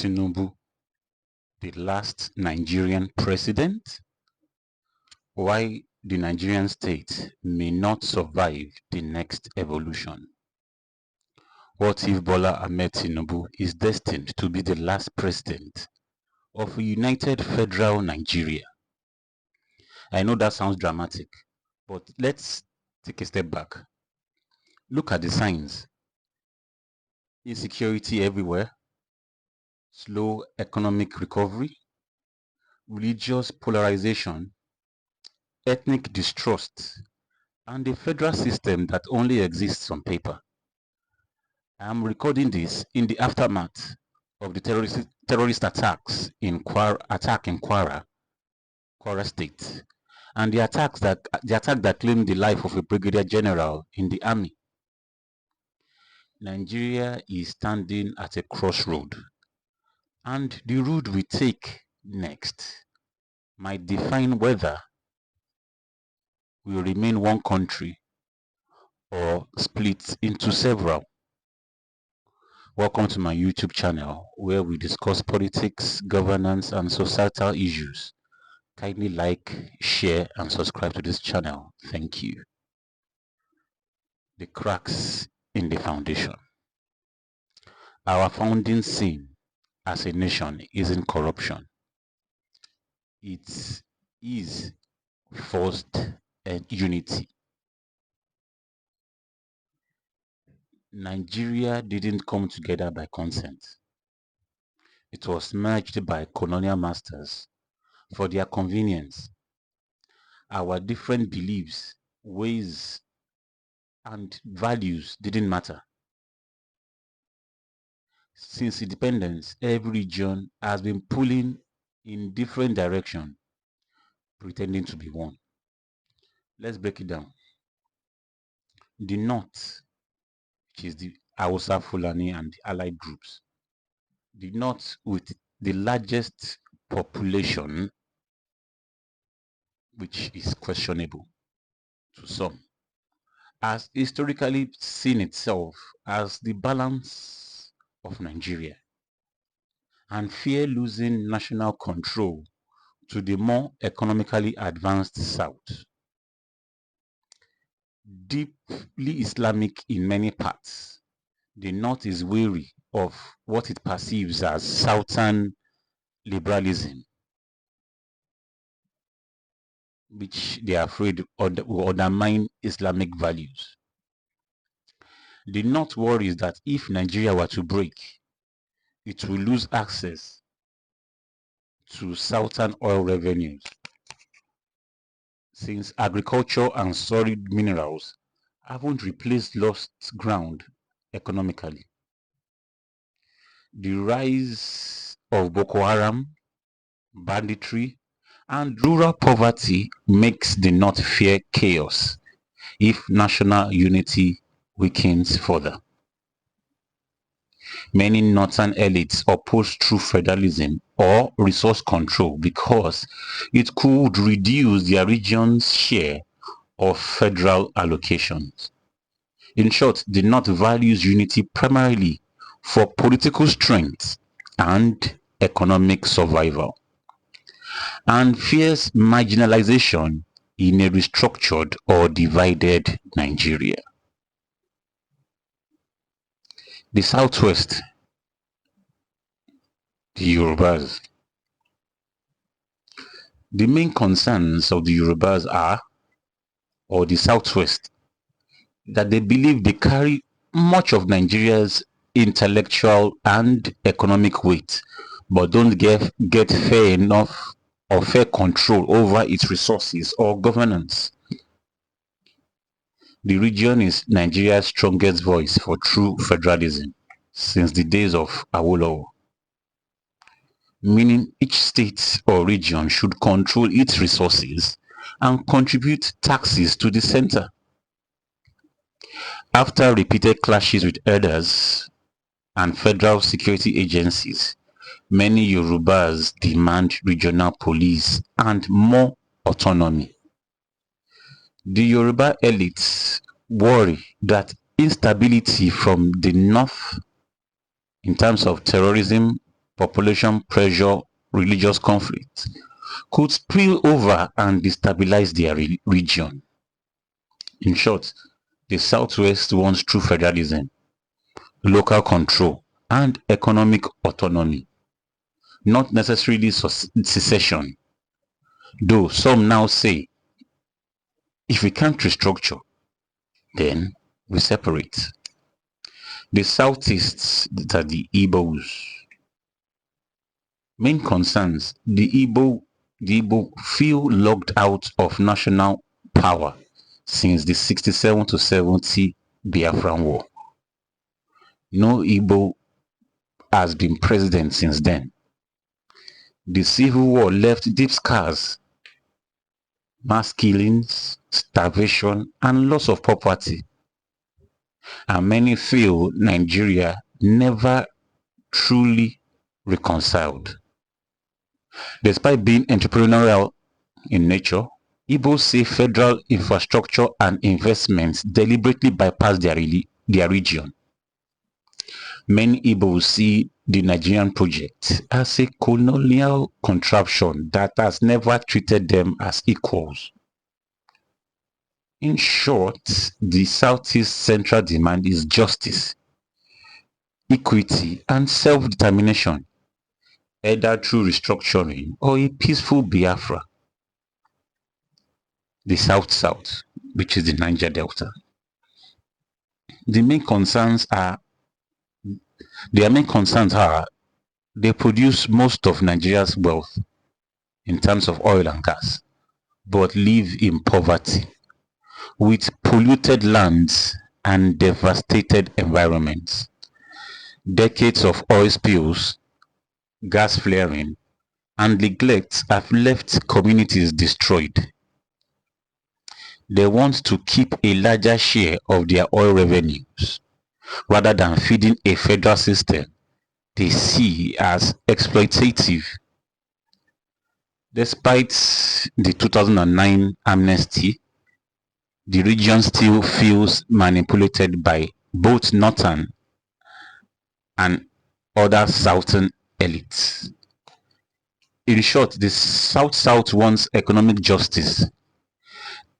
Tinubu the last Nigerian president? Why the Nigerian state may not survive the next evolution? What if Bola Ahmed Tinubu is destined to be the last president of a united federal Nigeria? I know that sounds dramatic, but let's take a step back. Look at the signs. Insecurity everywhere, slow economic recovery, religious polarization, ethnic distrust, and a federal system that only exists on paper. I am recording this in the aftermath of the terrorist attacks in Kwara State, and the attack that claimed the life of a brigadier general in the army. Nigeria is standing at a crossroad, and the road we take next might define whether we will remain one country or split into several. Welcome to my YouTube channel where we discuss politics, governance, and societal issues. Kindly like, share, and subscribe to this channel. Thank you. The cracks in the foundation. Our founding sin as a nation isn't corruption. It is forced unity. Nigeria didn't come together by consent. It was merged by colonial masters for their convenience. Our different beliefs, ways, and values didn't matter. Since independence, every region has been pulling in different directions, pretending to be one. Let's break it down. The North, which is the Hausa, Fulani, and the allied groups. The North with the largest population, which is questionable to some, has historically seen itself as the balance of Nigeria and fear losing national control to the more economically advanced South. Deeply Islamic in many parts, the North is wary of what it perceives as Southern liberalism, which they are afraid will undermine Islamic values. The North worries that if Nigeria were to break, it will lose access to Southern oil revenues, since agriculture and solid minerals haven't replaced lost ground economically. The rise of Boko Haram, banditry, and rural poverty makes the North fear chaos if national unity weakens further. Many northern elites oppose true federalism or resource control because it could reduce their region's share of federal allocations. In short, the North values unity primarily for political strength and economic survival, and fears marginalization in a restructured or divided Nigeria. The Southwest, the Yorubas. The main concerns of the Yorubas are, or the Southwest, that they believe they carry much of Nigeria's intellectual and economic weight, but don't get fair enough or fair control over its resources or governance. The region is Nigeria's strongest voice for true federalism since the days of Awolowo, meaning each state or region should control its resources and contribute taxes to the center. After repeated clashes with elders and federal security agencies, many Yorubas demand regional police and more autonomy. The Yoruba elites worry that instability from the north in terms of terrorism, population pressure, religious conflict, could spill over and destabilize their region. In short, the Southwest wants true federalism, local control, and economic autonomy, not necessarily secession. Though some now say, if we can't restructure, then we separate. The Southeast, that are the Igbos, main concerns, the Igbo feel locked out of national power since the 67 to 70 Biafran War. No Igbo has been president since then. The Civil War left deep scars, mass killings, starvation, and loss of property. And many feel Nigeria never truly reconciled. Despite being entrepreneurial in nature, Igbos say federal infrastructure and investments deliberately bypass their region. Many Igbos see the Nigerian project as a colonial contraption that has never treated them as equals. In short, the Southeast central demand is justice, equity, and self-determination, either through restructuring or a peaceful Biafra. The South-South, which is the Niger Delta. The main concerns are Their main concerns are they produce most of Nigeria's wealth in terms of oil and gas, but live in poverty with polluted lands and devastated environments. Decades of oil spills, gas flaring, and neglect have left communities destroyed. They want to keep a larger share of their oil revenues rather than feeding a federal system they see as exploitative. Despite the 2009 amnesty, the region still feels manipulated by both northern and other southern elites. In short, the South-South wants economic justice,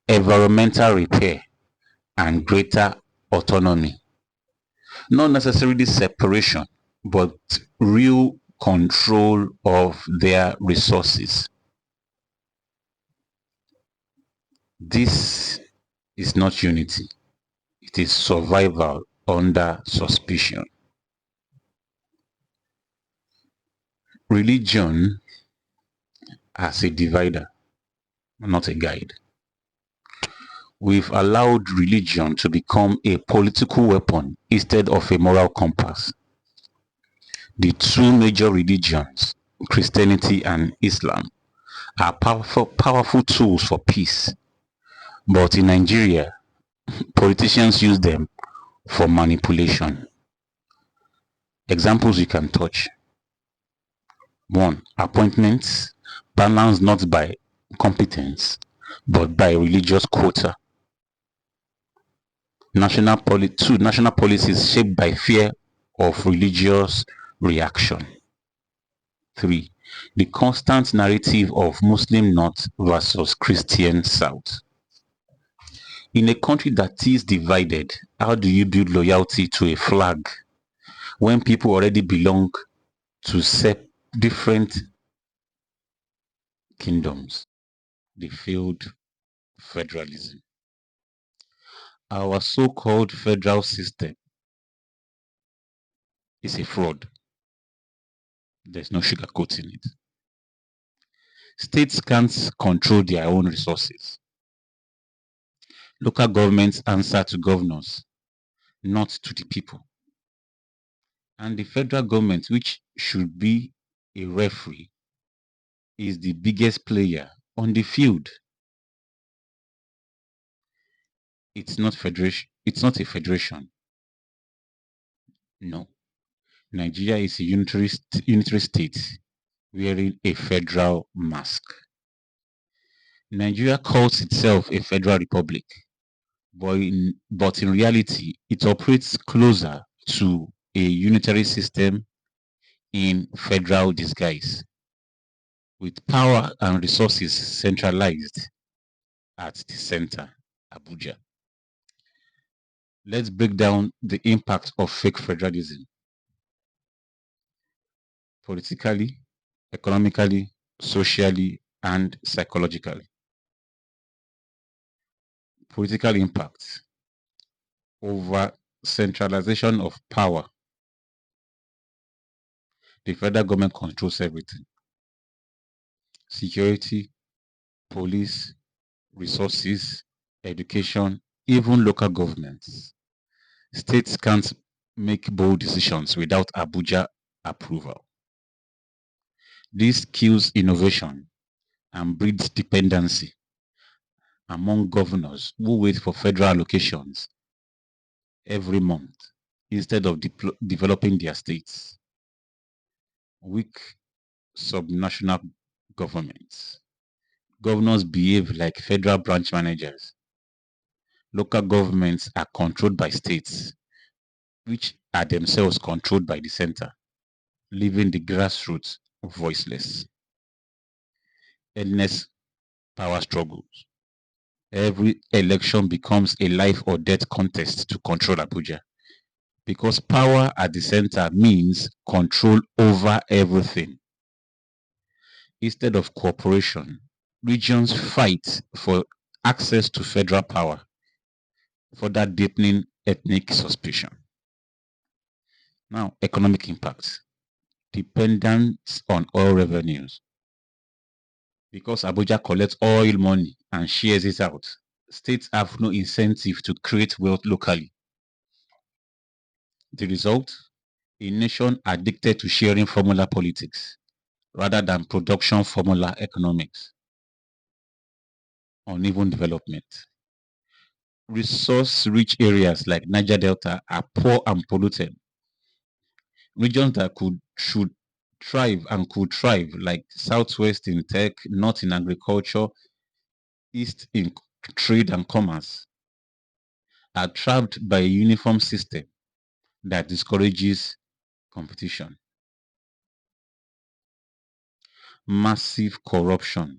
environmental repair, and greater autonomy. Not necessarily separation, but real control of their resources. This is not unity. It is survival under suspicion. Religion as a divider, not a guide. We've allowed religion to become a political weapon instead of a moral compass. The two major religions, Christianity and Islam, are powerful tools for peace. But in Nigeria, politicians use them for manipulation. Examples you can touch. 1. Appointments balanced not by competence, but by religious quota. 2. National policies shaped by fear of religious reaction. 3. The constant narrative of Muslim North versus Christian South. In a country that is divided, how do you build loyalty to a flag when people already belong to different kingdoms? The failed federalism. Our so-called federal system is a fraud. There's no sugarcoating it. States can't control their own resources. Local governments answer to governors, not to the people. And the federal government, which should be a referee, is the biggest player on the field. It's not federation. It's not a federation. No. Nigeria is a unitary state wearing a federal mask. Nigeria calls itself a federal republic, but in reality, it operates closer to a unitary system in federal disguise, with power and resources centralized at the center, Abuja. Let's break down the impact of fake federalism politically, economically, socially, and psychologically. Political impact over centralization of power. The federal government controls everything: security, police, resources, education, even local governments. States can't make bold decisions without Abuja approval. This kills innovation and breeds dependency among governors who wait for federal allocations every month instead of developing their states. Weak subnational governments. Governors behave like federal branch managers. Local governments are controlled by states, which are themselves controlled by the center, leaving the grassroots voiceless. Endless power struggles. Every election becomes a life or death contest to control Abuja, because power at the center means control over everything. Instead of cooperation, regions fight for access to federal power, further deepening ethnic suspicion. Now, economic impact. Dependence on oil revenues. Because Abuja collects oil money and shares it out, states have no incentive to create wealth locally. The result? A nation addicted to sharing formula politics rather than production formula economics. Uneven development. Resource-rich areas like Niger Delta are poor and polluted. Regions that should thrive and could thrive, like Southwest in tech, North in agriculture, East in trade and commerce, are trapped by a uniform system that discourages competition. Massive corruption.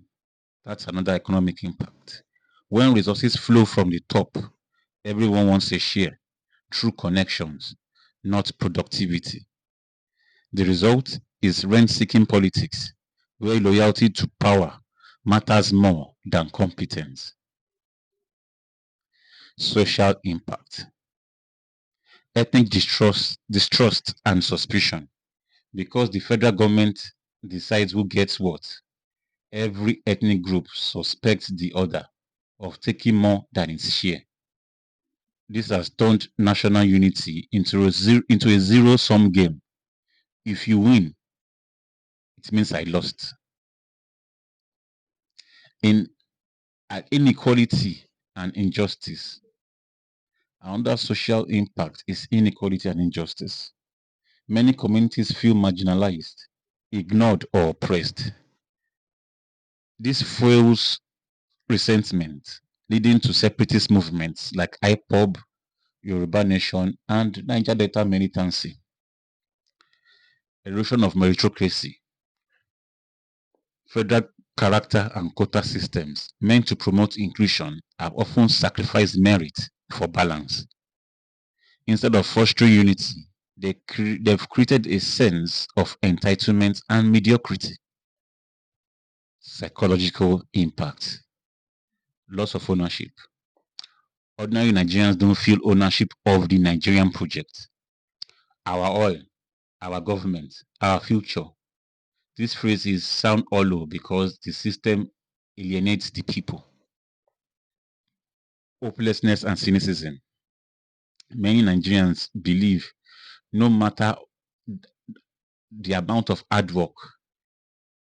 That's another economic impact. When resources flow from the top, everyone wants a share through connections, not productivity. The result is rent-seeking politics, where loyalty to power matters more than competence. Social impact. Ethnic distrust and suspicion. Because the federal government decides who gets what, every ethnic group suspects the other of taking more than its share. This has turned national unity into a zero-sum game. If you win, it means I lost. In inequality and injustice. Another social impact is inequality and injustice. Many communities feel marginalized, ignored, or oppressed. This fuels resentment, leading to separatist movements like IPOB, Yoruba Nation, and Niger Delta militancy. Erosion of meritocracy. Federal character and quota systems meant to promote inclusion have often sacrificed merit for balance. Instead of fostering unity, they've created a sense of entitlement and mediocrity. Psychological impact. Loss of ownership. Ordinary Nigerians don't feel ownership of the Nigerian project. Our oil, our government, our future. These phrases sound hollow because the system alienates the people. Hopelessness and cynicism. Many Nigerians believe no matter the amount of hard work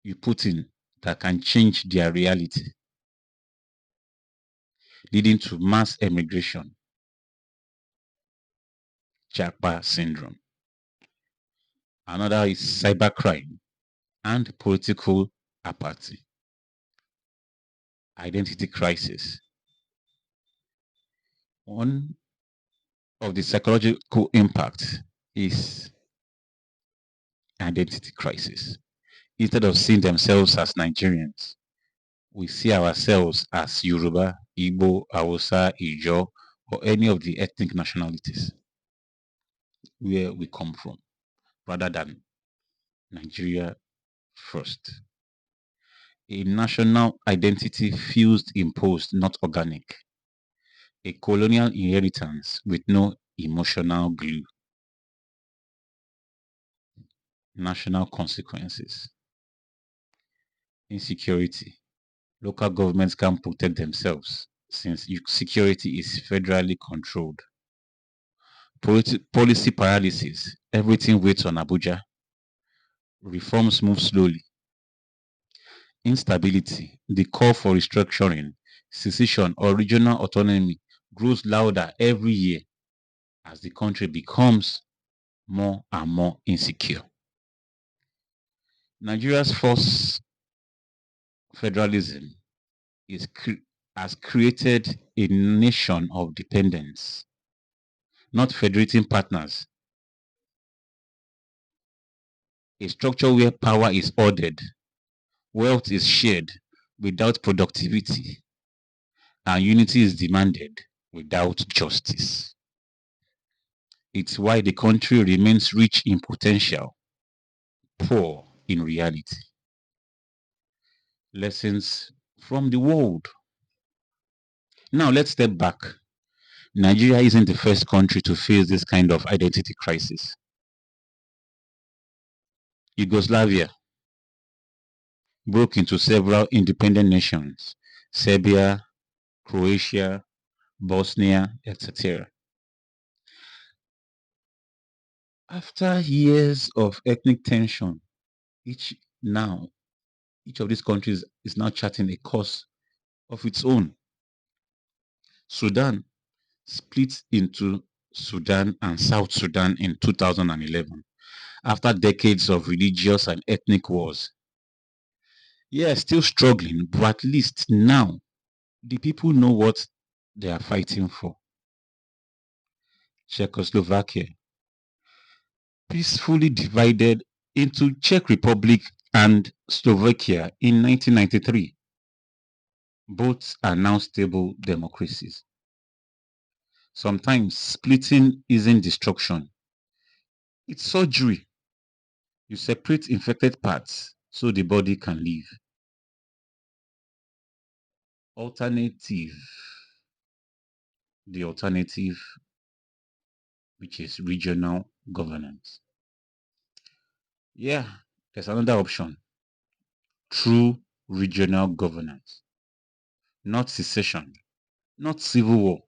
you put in, that can change their reality, leading to mass emigration, Japa syndrome. Another is cybercrime and political apathy, identity crisis. One of the psychological impacts is identity crisis. Instead of seeing themselves as Nigerians, we see ourselves as Yoruba, Igbo, Hausa, Ijo, or any of the ethnic nationalities where we come from, rather than Nigeria first. A national identity feels imposed, not organic. A colonial inheritance with no emotional glue. National consequences. Insecurity. Local governments can't protect themselves since security is federally controlled. Policy paralysis. Everything waits on Abuja. Reforms move slowly. Instability. The call for restructuring, secession, or regional autonomy grows louder every year as the country becomes more and more insecure. Nigeria's forced federalism is has created a nation of dependence, not federating partners. A structure where power is ordered, wealth is shared without productivity, and unity is demanded without justice. It's why the country remains rich in potential, poor in reality. Lessons from the world. Now let's step back. Nigeria isn't the first country to face this kind of identity crisis. Yugoslavia broke into several independent nations: Serbia, Croatia, Bosnia, etc. After years of ethnic tension, each now each of these countries is now charting a course of its own. Sudan split into Sudan and South Sudan in 2011 after decades of religious and ethnic wars. Yeah, still struggling, but at least now the people know what they are fighting for. Czechoslovakia peacefully divided into Czech Republic and Slovakia in 1993. Both are now stable democracies. Sometimes splitting isn't destruction, it's surgery. You separate infected parts so the body can live. Alternative. The alternative, which is regional governance. Yeah, there's another option. True regional governance. Not secession, not civil war,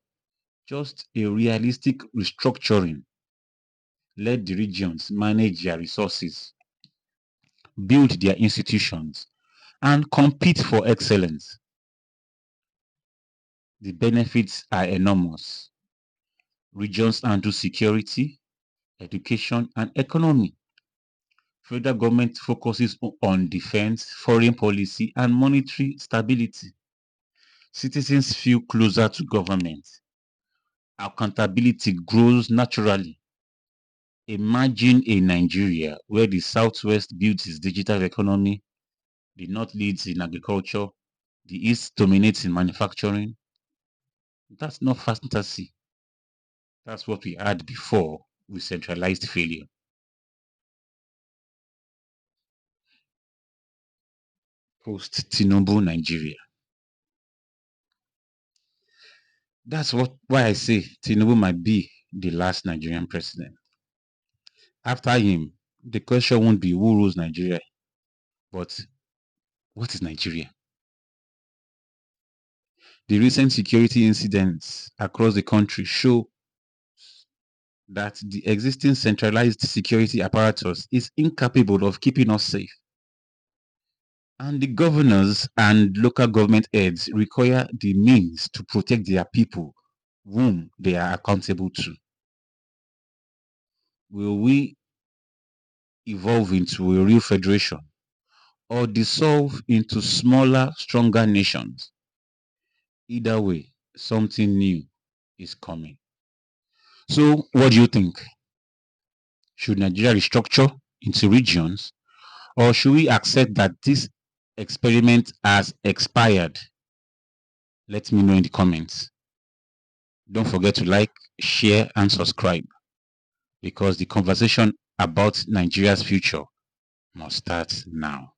just a realistic restructuring. Let the regions manage their resources, build their institutions, and compete for excellence. The benefits are enormous. Regions handle security, education, and economy. Federal government focuses on defense, foreign policy, and monetary stability. Citizens feel closer to government. Accountability grows naturally. Imagine a Nigeria where the Southwest builds its digital economy, the North leads in agriculture, the East dominates in manufacturing. That's not fantasy. That's what we had before with centralized failure. Post Tinubu Nigeria. That's why I say Tinubu might be the last Nigerian president. After him, the question won't be who rules Nigeria, but what is Nigeria? The recent security incidents across the country show that the existing centralized security apparatus is incapable of keeping us safe. And the governors and local government heads require the means to protect their people whom they are accountable to. Will we evolve into a real federation or dissolve into smaller, stronger nations? Either way, something new is coming. So, what do you think? Should Nigeria restructure into regions? Or should we accept that this experiment has expired? Let me know in the comments. Don't forget to like, share, and subscribe, because the conversation about Nigeria's future must start now.